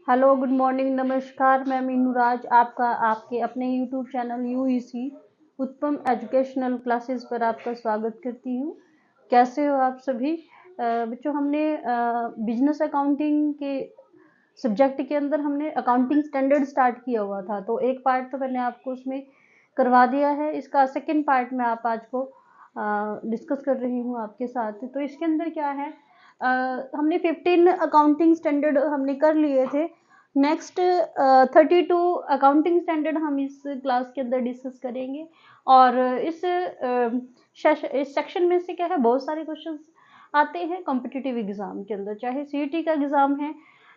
Hello, good morning, नमस्कार। मैं मीनू राज आपका आपके अपने यूट्यूब चैनल यूईसी उत्तम एजुकेशनल क्लासेस पर आपका स्वागत करती हूँ। कैसे हो आप सभी? बच्चों, हमने बिजनेस अकाउंटिंग के सब्जेक्ट के अंदर हमने अकाउंटिंग स्टैंडर्ड स्टार्ट किया हुआ था, तो एक पार्ट तो मैंने आपको उसमें करवा दिया है। इसका सेकंड पार्ट मैं आप आज को डिस्कस कर रही हूँ आपके साथ। तो इसके अंदर क्या है, हमने 15 अकाउंटिंग स्टैंडर्ड हमने कर लिए थे। नेक्स्ट 32 अकाउंटिंग स्टैंडर्ड हम इस क्लास के अंदर डिस्कस करेंगे। और इस सेक्शन में से क्या है, बहुत सारे क्वेश्चंस आते हैं कॉम्पिटिटिव एग्जाम के अंदर, चाहे सीईटी का एग्जाम है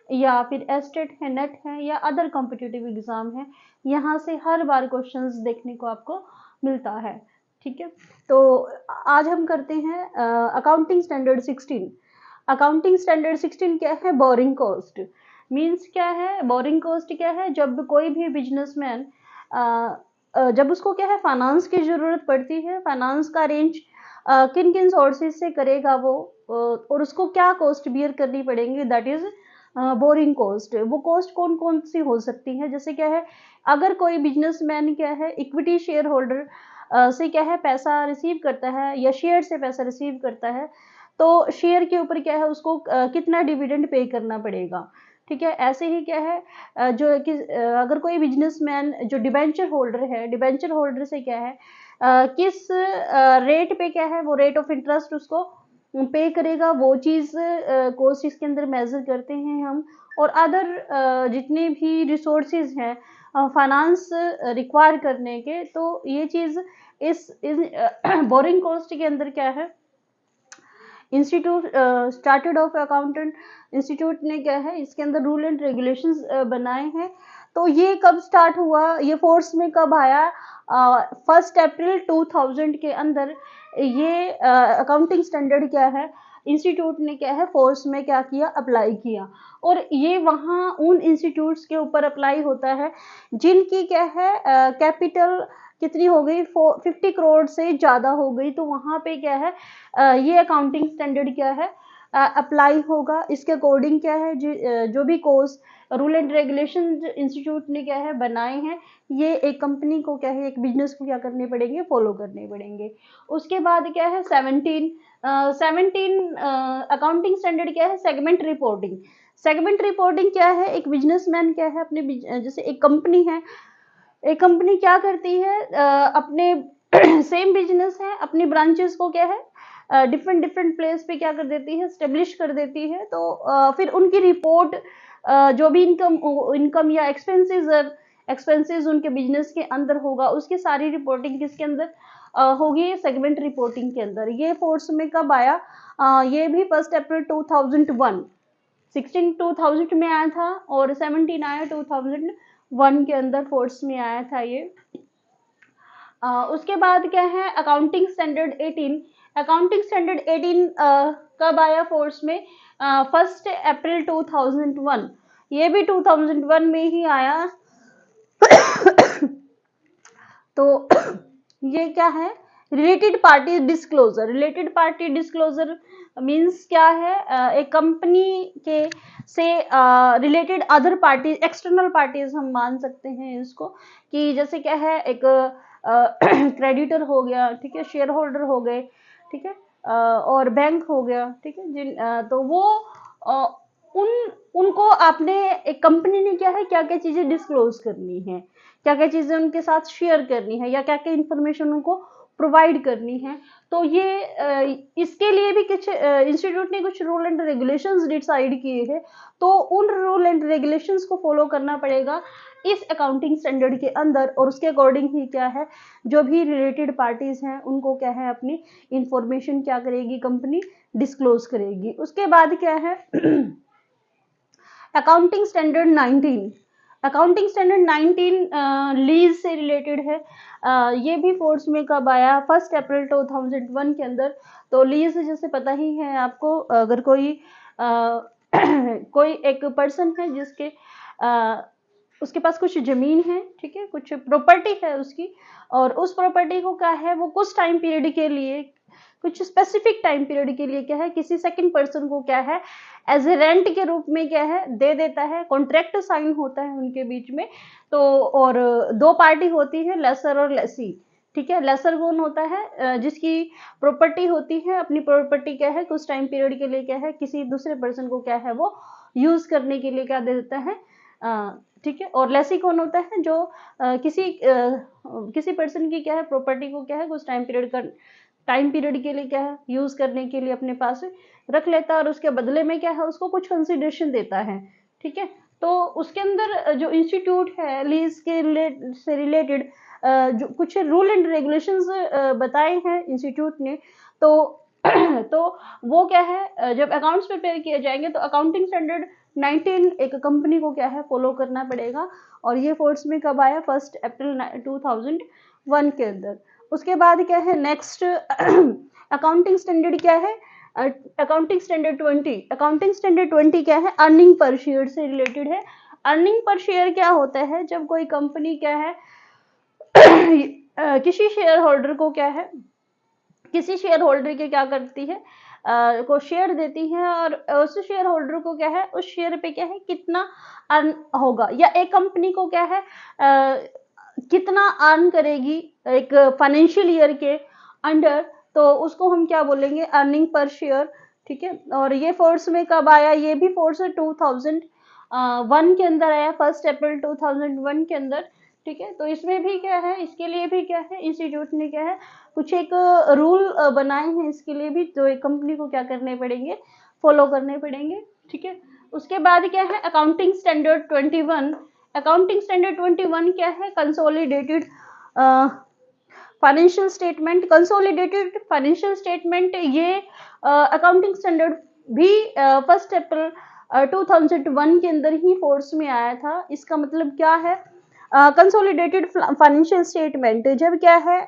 या फिर एस्टेट है, नेट है या अदर कॉम्पिटिटिव एग्जाम है। यहाँ से हर बार क्वेश्चंस देखने को आपको मिलता है। ठीक है, तो आज हम करते हैं अकाउंटिंग स्टैंडर्ड 16। अकाउंटिंग स्टैंडर्ड 16 क्या है? Borrowing cost. मीन्स क्या है बोरिंग कॉस्ट? क्या है, जब कोई भी बिजनेसमैन जब उसको क्या है फाइनेंस की जरूरत पड़ती है, फाइनेंस का अरेंज किन किन सोर्सेज से करेगा वो, और उसको क्या कॉस्ट बियर करनी पड़ेंगी, दैट इज बोरिंग कॉस्ट। वो कॉस्ट कौन कौन सी हो सकती है? जैसे क्या है, अगर कोई बिजनेसमैन क्या है इक्विटी शेयर होल्डर से क्या है पैसा रिसीव करता है या शेयर से पैसा रिसीव करता है, तो शेयर के ऊपर क्या है उसको कितना डिविडेंड पे करना पड़ेगा। ठीक है, ऐसे ही क्या है जो कि अगर कोई बिजनेसमैन जो डिबेंचर होल्डर है, डिबेंचर होल्डर से क्या है किस रेट पे क्या है वो रेट ऑफ इंटरेस्ट उसको पे करेगा, वो चीज कोर्स इसके अंदर मेजर करते हैं हम। और अदर जितने भी रिसोर्सेज हैं फाइनेंस रिक्वायर करने के, तो ये चीज इस बोरिंग कॉस्ट के अंदर क्या है, institute started off accountant institute ने क्या है इसके अंदर रूल एंड रेगुलेशंस बनाए हैं। तो ये कब स्टार्ट हुआ, ये फोर्स में कब आया? 1 अप्रैल 2000 के अंदर ये अकाउंटिंग स्टैंडर्ड क्या है इंस्टीट्यूट ने क्या है फोर्स में क्या किया, अप्लाई किया। और ये वहाँ उन इंस्टीट्यूट्स के ऊपर अप्लाई होता है जिनकी क्या है कैपिटल कितनी हो गई, 50 करोड़ से ज़्यादा हो गई, तो वहाँ पे क्या है ये अकाउंटिंग स्टैंडर्ड क्या है अप्लाई होगा। इसके अकॉर्डिंग क्या है जो भी course rule and regulation institute ने क्या है बनाए हैं, ये एक कंपनी को क्या है, एक बिजनेस को क्या करने पड़ेंगे, फॉलो करने पड़ेंगे। उसके बाद क्या है 17 अकाउंटिंग स्टैंडर्ड क्या है, सेगमेंट रिपोर्टिंग। सेगमेंट रिपोर्टिंग क्या है, एक बिजनेसमैन क्या है अपने जैसे एक कंपनी है, एक कंपनी क्या करती है अपने सेम बिजनेस है, अपनी ब्रांचेस को क्या है डिफरेंट डिफरेंट प्लेस पे क्या कर देती है, स्टेब्लिश कर देती है। तो फिर उनकी रिपोर्ट जो भी इनकम इनकम या एक्सपेंसेस उनके बिजनेस के अंदर होगा, उसकी सारी रिपोर्टिंग किसके अंदर होगी, सेगमेंट रिपोर्टिंग के अंदर। ये फोर्स में कब आया? ये भी 1 अप्रैल 2001, 16 2000 में आया था और 17 आया 2001 के अंदर फोर्स में आया था ये। उसके बाद क्या है अकाउंटिंग स्टैंडर्ड 18। अकाउंटिंग स्टैंडर्ड 18 कब आया फोर्स में? 1 अप्रैल 2001। ये भी 2001 में ही आया। तो ये क्या है, related party disclosure. Related party disclosure means क्या है, एक कंपनी के से related other party, external parties हम मान सकते हैं इसको, कि जैसे क्या है एक क्रेडिटर हो गया, ठीक है, शेयर होल्डर हो गए, ठीक है, और बैंक हो गया, ठीक है, तो वो अ, उन उनको आपने एक कंपनी ने क्या है क्या क्या चीजें डिस्क्लोज करनी है, क्या क्या चीजें उनके साथ शेयर करनी है या क्या क्या इंफॉर्मेशन उनको प्रोवाइड करनी है। तो ये इसके लिए भी कुछ इंस्टीट्यूट ने कुछ रूल एंड रेगुलेशंस डिसाइड किए हैं, तो उन रूल एंड रेगुलेशंस को फॉलो करना पड़ेगा इस अकाउंटिंग स्टैंडर्ड के अंदर। और उसके अकॉर्डिंग ही क्या है जो भी रिलेटेड पार्टीज हैं उनको क्या है अपनी इंफॉर्मेशन क्या करेगी, कंपनी डिस्क्लोज करेगी। उसके बाद क्या है accounting standard 19। Accounting standard 19 lease से रिलेटेड है। ये भी फोर्स में कब आया? 1 अप्रैल 2001 के अंदर। तो लीज जैसे पता ही है आपको, अगर कोई कोई एक पर्सन है जिसके उसके पास कुछ जमीन है, ठीक है, कुछ प्रॉपर्टी है उसकी, और उस प्रॉपर्टी को क्या है वो कुछ टाइम पीरियड के लिए कुछ स्पेसिफिक टाइम पीरियड के लिए क्या है किसी सेकंड पर्सन को क्या है एज ए रेंट के रूप में क्या है दे देता है, कॉन्ट्रैक्ट साइन होता है उनके बीच में। तो और दो पार्टी होती है, लेसर और लेसी, ठीक है। लेसर कौन होता है, जिसकी प्रॉपर्टी होती है, अपनी प्रॉपर्टी क्या है कुछ टाइम पीरियड के लिए क्या है किसी दूसरे पर्सन को क्या है वो यूज करने के लिए क्या दे देता है, ठीक है। और लेसी कौन होता है, जो किसी पर्सन की क्या है प्रॉपर्टी को क्या है कुछ टाइम पीरियड के लिए क्या है यूज करने के लिए अपने पास रख लेता है और उसके बदले में क्या है उसको कुछ कंसिडरेशन देता है, ठीक है। तो उसके अंदर जो इंस्टीट्यूट है लीज से रिलेटेड जो कुछ रूल एंड रेगुलेशंस बताए हैं इंस्टीट्यूट ने, तो तो वो क्या है जब अकाउंट्स प्रिपेयर किए जाएंगे तो अकाउंटिंग स्टैंडर्ड 19 एक कंपनी को क्या है फॉलो करना पड़ेगा। और ये फोर्स में कब आया, 1 अप्रैल 2001 के अंदर। उसके बाद क्या है नेक्स्ट अकाउंटिंग स्टैंडर्ड क्या है, अकाउंटिंग स्टैंडर्ड 20। अकाउंटिंग स्टैंडर्ड 20 क्या है, अर्निंग पर शेयर से रिलेटेड है। अर्निंग पर शेयर क्या होता है, जब कोई कंपनी क्या है किसी शेयर होल्डर को क्या है किसी शेयर होल्डर के क्या करती है को शेयर देती है और उस शेयर होल्डर को क्या है उस शेयर पे क्या है कितना अर्न होगा, या एक कंपनी को क्या है कितना अर्न करेगी एक फाइनेंशियल ईयर के अंडर, तो उसको हम क्या बोलेंगे अर्निंग पर शेयर, ठीक है। और ये फोर्स में कब आया, ये भी फोर्स 2001 के अंदर आया, 1 अप्रैल 2001 के अंदर, ठीक है। तो इसमें भी क्या है, इसके लिए भी क्या है इंस्टीट्यूट ने क्या है कुछ एक रूल बनाए हैं इसके लिए भी, जो एक कंपनी को क्या करने पड़ेंगे फॉलो करने पड़ेंगे, ठीक है। उसके बाद क्या है अकाउंटिंग स्टैंडर्ड 21। अकाउंटिंग स्टैंडर्ड 21 क्या है, consolidated financial statement. Consolidated financial statement ये अकाउंटिंग स्टैंडर्ड भी 1 अप्रैल 2001 के अंदर ही फोर्स में आया था। इसका मतलब क्या है, कंसोलिडेटेड फाइनेंशियल स्टेटमेंट जब क्या है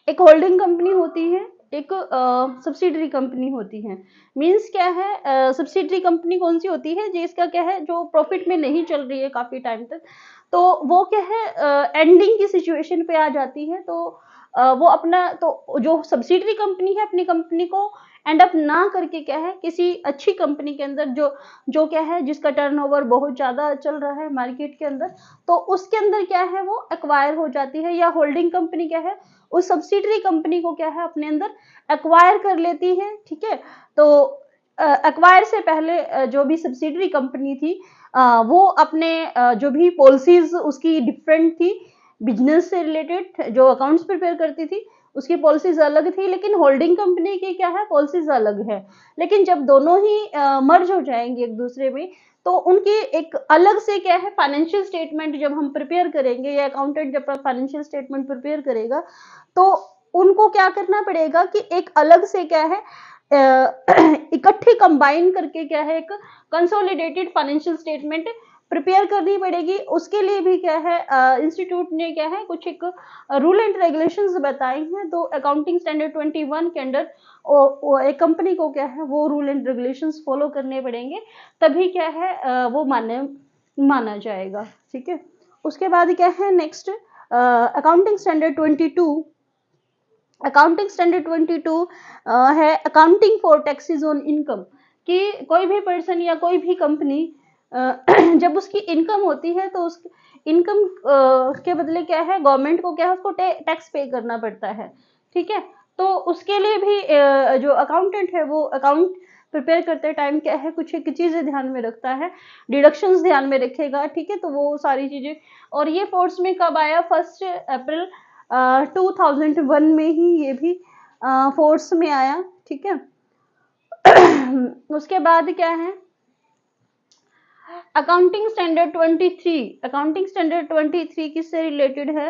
एक होल्डिंग कंपनी होती है, एक सब्सिडरी कंपनी होती है। मींस क्या है सब्सिडरी कंपनी कौन सी होती है जिसका क्या है जो प्रॉफिट में नहीं चल रही है काफी टाइम तक, तो वो क्या है एंडिंग की सिचुएशन पे आ जाती है। तो वो अपना तो जो सब्सिडरी कंपनी है अपनी कंपनी को एंड अप ना करके क्या है किसी अच्छी कंपनी के अंदर जो क्या है जिसका टर्नओवर बहुत ज्यादा चल रहा है मार्केट के अंदर, तो उसके अंदर क्या है वो एक्वायर हो जाती है, या होल्डिंग कंपनी क्या है उस सब्सिडरी कंपनी को क्या है अपने अंदर एक्वायर कर लेती है, ठीक है। तो एक्वायर से पहले जो भी सब्सिडरी कंपनी थी वो अपने जो भी पॉलिसीज उसकी डिफरेंट थी, बिजनेस से रिलेटेड जो अकाउंट्स प्रिपेयर करती थी उसकी पॉलिसीज अलग थी, लेकिन होल्डिंग कंपनी की क्या है पॉलिसीज अलग है। लेकिन जब दोनों ही मर्ज हो जाएंगे एक दूसरे में, तो उनकी एक अलग से क्या है फाइनेंशियल स्टेटमेंट जब हम प्रिपेयर करेंगे, या अकाउंटेंट जब फाइनेंशियल स्टेटमेंट प्रिपेयर करेगा, तो उनको क्या करना पड़ेगा कि एक अलग से क्या है इकट्ठी कंबाइन करके क्या है एक कंसोलिडेटेड फाइनेंशियल स्टेटमेंट प्रिपेयर करनी पड़ेगी। उसके लिए भी क्या है इंस्टीट्यूट ने क्या है कुछ एक रूल एंड रेगुलेशंस बताए हैं। तो अकाउंटिंग स्टैंडर्ड 21 के अंडर एक कंपनी को क्या है वो रूल एंड रेगुलेशंस फॉलो करने पड़ेंगे, तभी क्या है वो माना जाएगा, ठीक है। उसके बाद क्या है next accounting standard 22। Accounting standard 22 है accounting for taxes on income, कि कोई भी पर्सन या कोई भी कंपनी जब उसकी इनकम होती है तो उस इनकम के बदले क्या है गवर्नमेंट को क्या है उसको टैक्स पे करना पड़ता है, ठीक है। तो उसके लिए भी जो अकाउंटेंट है वो अकाउंट प्रिपेयर करते टाइम क्या है कुछ एक चीजें ध्यान में रखता है, डिडक्शंस ध्यान में रखेगा, ठीक है। तो वो सारी चीजें, और ये फोर्स में कब आया, 1 अप्रैल 2001 में ही ये भी फोर्स में आया, ठीक है। उसके बाद क्या है अकाउंटिंग स्टैंडर्ड 23। अकाउंटिंग स्टैंडर्ड 23 किससे रिलेटेड है,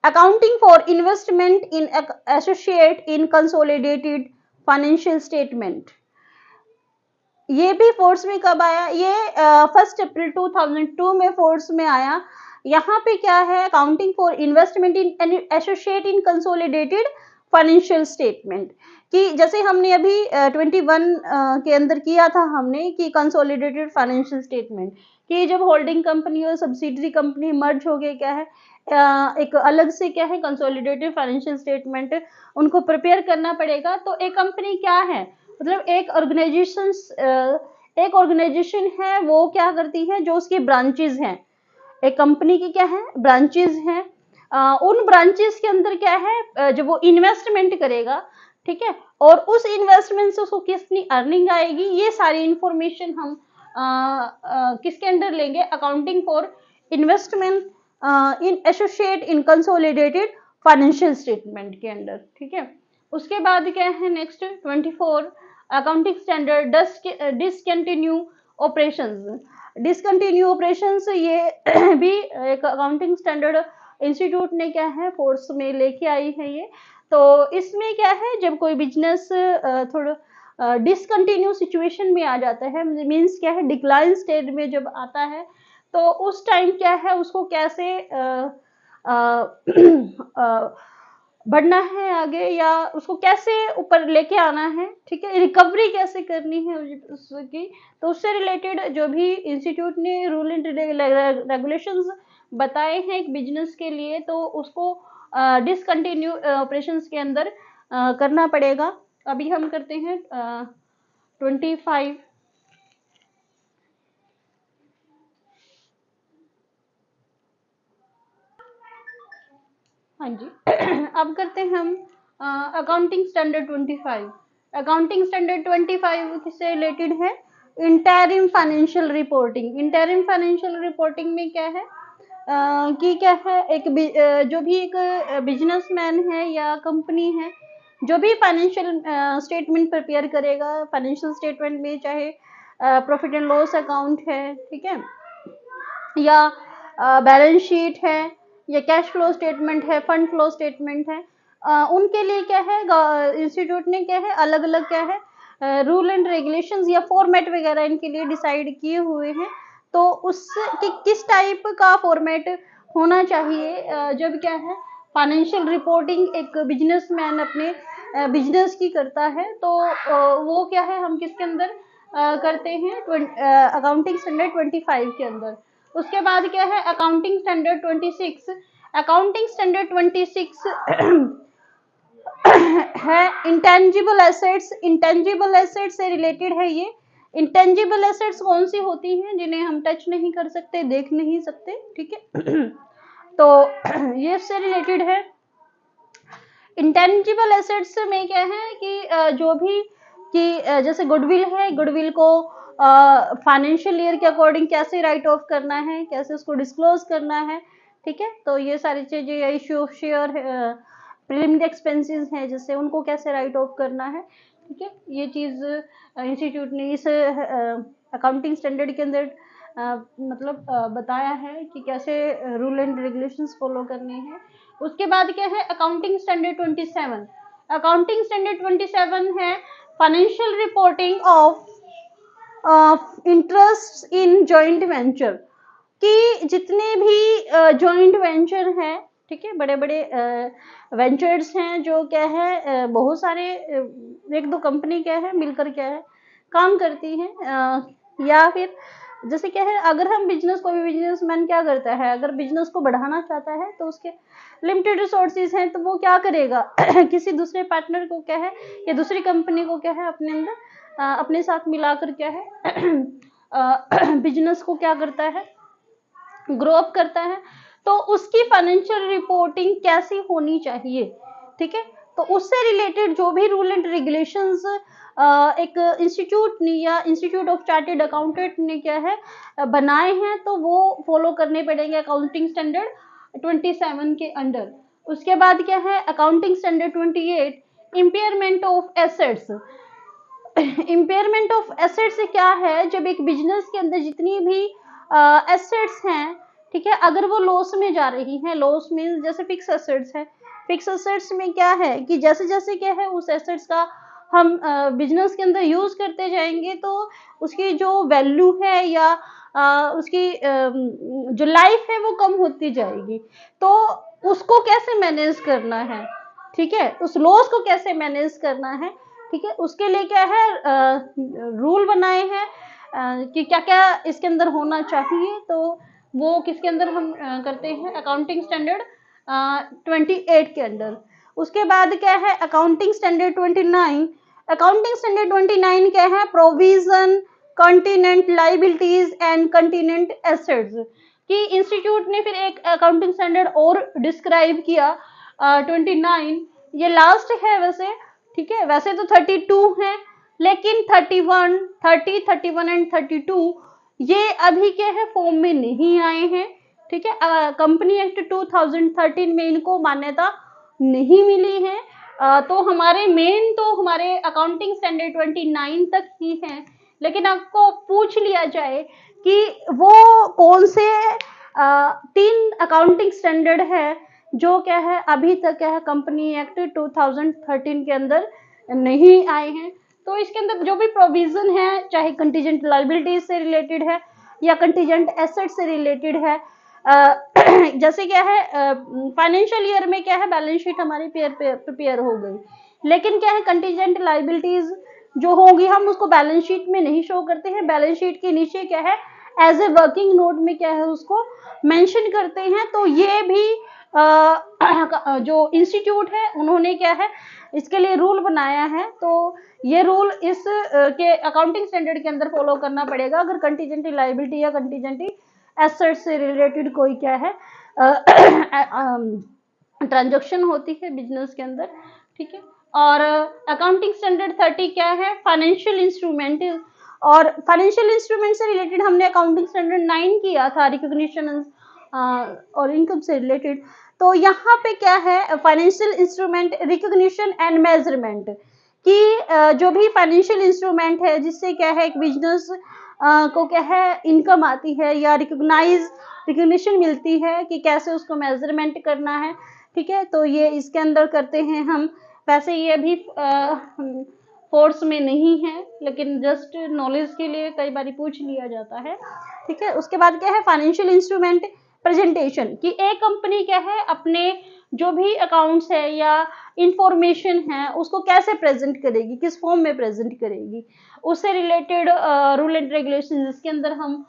accounting for investment in associate in consolidated financial statement. ये भी फोर्स में कब आया, ये 1 अप्रैल 2002 में फोर्स में आया। यहाँ पे क्या है accounting for investment in associate in consolidated financial statement, कि जैसे हमने अभी 21 के अंदर किया था हमने कि कंसोलिडेटेड फाइनेंशियल स्टेटमेंट, कि जब होल्डिंग कंपनी और सब्सिडरी कंपनी मर्ज हो गए क्या है एक अलग से क्या है कंसोलिडेटेड फाइनेंशियल स्टेटमेंट उनको प्रिपेयर करना पड़ेगा। तो एक कंपनी क्या है, मतलब एक ऑर्गेनाइजेशन है वो क्या करती है, जो उसकी ब्रांचेज हैं, एक कंपनी की क्या है ब्रांचेज हैं, उन ब्रांचेस के अंदर क्या है जब वो इन्वेस्टमेंट करेगा, ठीक है, और उस इन्वेस्टमेंट से उसको कितनी अर्निंग आएगी, ये सारी इंफॉर्मेशन हम किसके अंडर लेंगे, accounting for investment in associate in consolidated financial statement के अंडर, ठीक है। उसके बाद क्या है next 24 accounting standard discontinue operations. Discontinue operations ये भी एक अकाउंटिंग स्टैंडर्ड इंस्टीट्यूट ने क्या है फोर्स में लेके आई है ये। तो इसमें क्या है जब कोई बिजनेस थोड़ा डिसकंटिन्यू सिचुएशन में आ जाता है, मींस क्या है डिक्लाइन स्टेज में जब आता है, तो उस टाइम क्या है उसको कैसे बढ़ना है आगे, या उसको कैसे ऊपर लेके आना है, ठीक है, रिकवरी कैसे करनी है उसकी। तो उससे रिलेटेड जो भी इंस्टीट्यूट ने रूल एंड रेगुलेशंस बताए हैं एक बिजनेस के लिए, तो उसको डिसकंटिन्यू ऑपरेशंस के अंदर करना पड़ेगा। अभी हम करते हैं 25। हाँ जी अब करते हैं हम अकाउंटिंग स्टैंडर्ड 25। अकाउंटिंग स्टैंडर्ड 25 किससे रिलेटेड है, interim financial reporting. Interim financial reporting में क्या है कि क्या है जो भी एक बिजनेसमैन है या कंपनी है, जो भी फाइनेंशियल स्टेटमेंट प्रिपेयर करेगा, फाइनेंशियल स्टेटमेंट में चाहे प्रॉफिट एंड लॉस अकाउंट है, ठीक है, या बैलेंस शीट है, या कैश फ्लो स्टेटमेंट है, फंड फ्लो स्टेटमेंट है, उनके लिए क्या है इंस्टीट्यूट ने क्या है अलग अलग क्या है रूल एंड रेगुलेशंस या फॉर्मेट वगैरह इनके लिए डिसाइड किए हुए हैं। तो उस किस टाइप का फॉर्मेट होना चाहिए जब क्या है फाइनेंशियल रिपोर्टिंग एक बिजनेसमैन अपने बिजनेस की करता है, तो वो क्या है हम किसके अंदर करते हैं अकाउंटिंग स्टैंडर्ड 25 के अंदर। उसके बाद क्या है अकाउंटिंग स्टैंडर्ड 26। अकाउंटिंग स्टैंडर्ड 26 है इंटेंजिबल एसेट्स। इंटेंजिबल एसेट्स से रिलेटेड है ये। इंटेंजिबल एसेट्स कौन सी होती हैं, जिन्हें हम टच नहीं कर सकते, देख नहीं सकते, ठीक है तो ये इससे रिलेटेड है। इंटेंजिबल एसेट्स में क्या है कि जो भी कि जैसे गुडविल है, गुडविल को फाइनेंशियल ईयर के अकॉर्डिंग कैसे राइट ऑफ करना है, कैसे उसको डिस्क्लोज करना है, ठीक है, तो ये सारी चीजें, या issue of share, preliminary expenses हैं जैसे उनको कैसे राइट ऑफ करना है, ठीक है, ये चीज इंस्टीट्यूट ने इस अकाउंटिंग स्टैंडर्ड के अंदर मतलब बताया है कि कैसे रूल एंड रेगुलेशंस फॉलो करने हैं। उसके बाद क्या है अकाउंटिंग स्टैंडर्ड 27। अकाउंटिंग स्टैंडर्ड 27 है financial reporting of interest in joint venture, कि जितने भी जॉइंट वेंचर हैं, ठीक है, बड़े बड़े वेंचर्स हैं जो क्या है बहुत सारे एक दो कंपनी क्या है मिलकर क्या है काम करती हैं, या फिर जैसे क्या है अगर हम बिजनेस, कोई भी बिजनेसमैन क्या करता है, अगर बिजनेस को बढ़ाना चाहता है तो उसके लिमिटेड रिसोर्सेज हैं, तो वो क्या करेगा किसी दूसरे पार्टनर को क्या है या दूसरी कंपनी को क्या है अपने अंदर अपने साथ मिलाकर क्या है बिजनेस को क्या करता है ग्रो अप करता है। तो उसकी फाइनेंशियल रिपोर्टिंग कैसी होनी चाहिए, ठीक है, तो उससे रिलेटेड जो भी रूल एंड रेगुलेशंस एक इंस्टीट्यूट ने या इंस्टीट्यूट ऑफ चार्टेड अकाउंटेंट ने क्या है बनाए हैं, तो वो फॉलो करने पड़ेंगे अकाउंटिंग स्टैंडर्ड 27 के अंडर। उसके बाद क्या है accounting standard 28 impairment of assets. Impairment of assets क्या है, जब एक बिजनेस के अंदर जितनी भी एसेट्स हैं, ठीक है, अगर वो लॉस में जा रही हैं, लॉस में जैसे फिक्स एसेट्स है, फिक्स एसेट्स में क्या है कि जैसे जैसे क्या है उस एसेट्स का हम बिजनेस के अंदर यूज करते जाएंगे, तो उसकी जो वैल्यू है या उसकी जो लाइफ है वो कम होती जाएगी। तो उसको कैसे मैनेज करना है, ठीक है, उस लॉस को कैसे मैनेज करना है, ठीक है, उसके लिए क्या है रूल बनाए हैं कि क्या क्या इसके अंदर होना चाहिए। तो वो किसके अंदर हम करते हैं, अकाउंटिंग स्टैंडर्ड 28 के अंडर। उसके बाद क्या है, अकाउंटिंग स्टैंडर्ड 29। अकाउंटिंग स्टैंडर्ड 29 क्या है, provision continent liabilities and continent assets, कि इंस्टीट्यूट ने फिर एक अकाउंटिंग स्टैंडर्ड और डिस्क्राइब किया 29, ये लास्ट है वैसे, ठीक है। वैसे तो 32 है, लेकिन 31, 30, 31 एंड 32 ये अभी क्या है, फॉर्म में नहीं आए हैं, ठीक है। कंपनी एक्ट 2013 में इनको मान्यता नहीं मिली है। तो हमारे मेन तो हमारे अकाउंटिंग स्टैंडर्ड 29 तक ही है, लेकिन आपको पूछ लिया जाए कि वो कौन से 3 अकाउंटिंग स्टैंडर्ड है जो क्या है अभी तक क्या है कंपनी एक्ट 2013 के अंदर नहीं आए हैं। तो इसके अंदर जो भी प्रोविजन है, चाहे कंटीजेंट लायबिलिटीज से रिलेटेड है या कंटीजेंट एसेट से रिलेटेड है, जैसे क्या है फाइनेंशियल ईयर में क्या है बैलेंस शीट हमारी प्रिपेयर हो गई, लेकिन क्या है कंटीजेंट लायबिलिटीज जो होगी हम उसको बैलेंस शीट में नहीं शो करते हैं, बैलेंस शीट के नीचे क्या है एज ए वर्किंग नोट में क्या है उसको मेंशन करते हैं। तो ये भी जो इंस्टीट्यूट है उन्होंने क्या है इसके लिए रूल बनाया है, तो ये रूल इस के अकाउंटिंग स्टैंडर्ड के अंदर फॉलो करना पड़ेगा अगर कंटीजेंटी लायबिलिटी या कंटीजेंटी एसेट से रिलेटेड कोई क्या है ट्रांजैक्शन होती है बिजनेस के अंदर, ठीक है। और अकाउंटिंग स्टैंडर्ड 30 क्या है, फाइनेंशियल इंस्ट्रूमेंट, और फाइनेंशियल इंस्ट्रूमेंट से रिलेटेड हमने अकाउंटिंग स्टैंडर्ड 9 किया था, रिकॉग्निशन और इनकम से रिलेटेड। तो यहाँ पे क्या है financial instrument recognition and measurement, कि जो भी फाइनेंशियल इंस्ट्रूमेंट है जिससे क्या है एक बिजनेस को क्या है इनकम आती है या रिकॉग्निशन मिलती है कि कैसे उसको मेजरमेंट करना है, ठीक है। तो ये इसके अंदर करते हैं हम, वैसे ये भी फोर्स में नहीं है, लेकिन जस्ट नॉलेज के लिए कई बार पूछ लिया जाता है, ठीक है। उसके बाद क्या है फाइनेंशियल इंस्ट्रूमेंट प्रेजेंटेशन, कि एक कंपनी क्या है अपने जो भी अकाउंट्स है या इंफॉर्मेशन है उसको कैसे प्रेजेंट करेगी, किस फॉर्म में प्रेजेंट करेगी, उससे रिलेटेड रूल एंड रेगुलेशन जिसके अंदर हम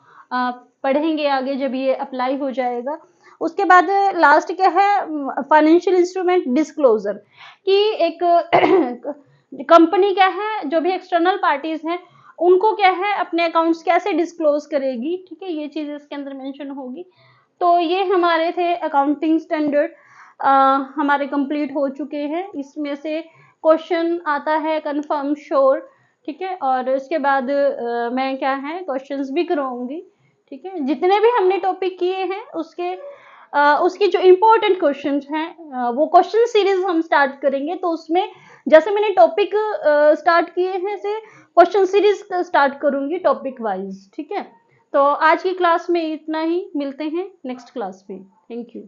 पढ़ेंगे आगे जब ये अप्लाई हो जाएगा। उसके बाद लास्ट क्या है फाइनेंशियल इंस्ट्रूमेंट डिस्क्लोजर, कि एक कंपनी क्या है जो भी एक्सटर्नल पार्टीज हैं उनको क्या है अपने अकाउंट्स कैसे डिस्क्लोज करेगी, ठीक है, ये चीज इसके अंदर मेंशन होगी। तो ये हमारे थे अकाउंटिंग स्टैंडर्ड, हमारे कंप्लीट हो चुके हैं। इसमें से क्वेश्चन आता है कंफर्म श्योर, ठीक है। और इसके बाद मैं क्या है क्वेश्चंस भी करवाऊंगी, ठीक है। जितने भी हमने टॉपिक किए हैं उसकी जो इम्पोर्टेंट क्वेश्चंस हैं वो क्वेश्चन सीरीज हम स्टार्ट करेंगे, तो उसमें जैसे मैंने टॉपिक स्टार्ट किए हैं से क्वेश्चन सीरीज स्टार्ट करूंगी टॉपिक वाइज, ठीक है। तो आज की क्लास में इतना ही, मिलते हैं नेक्स्ट क्लास में। Thank you.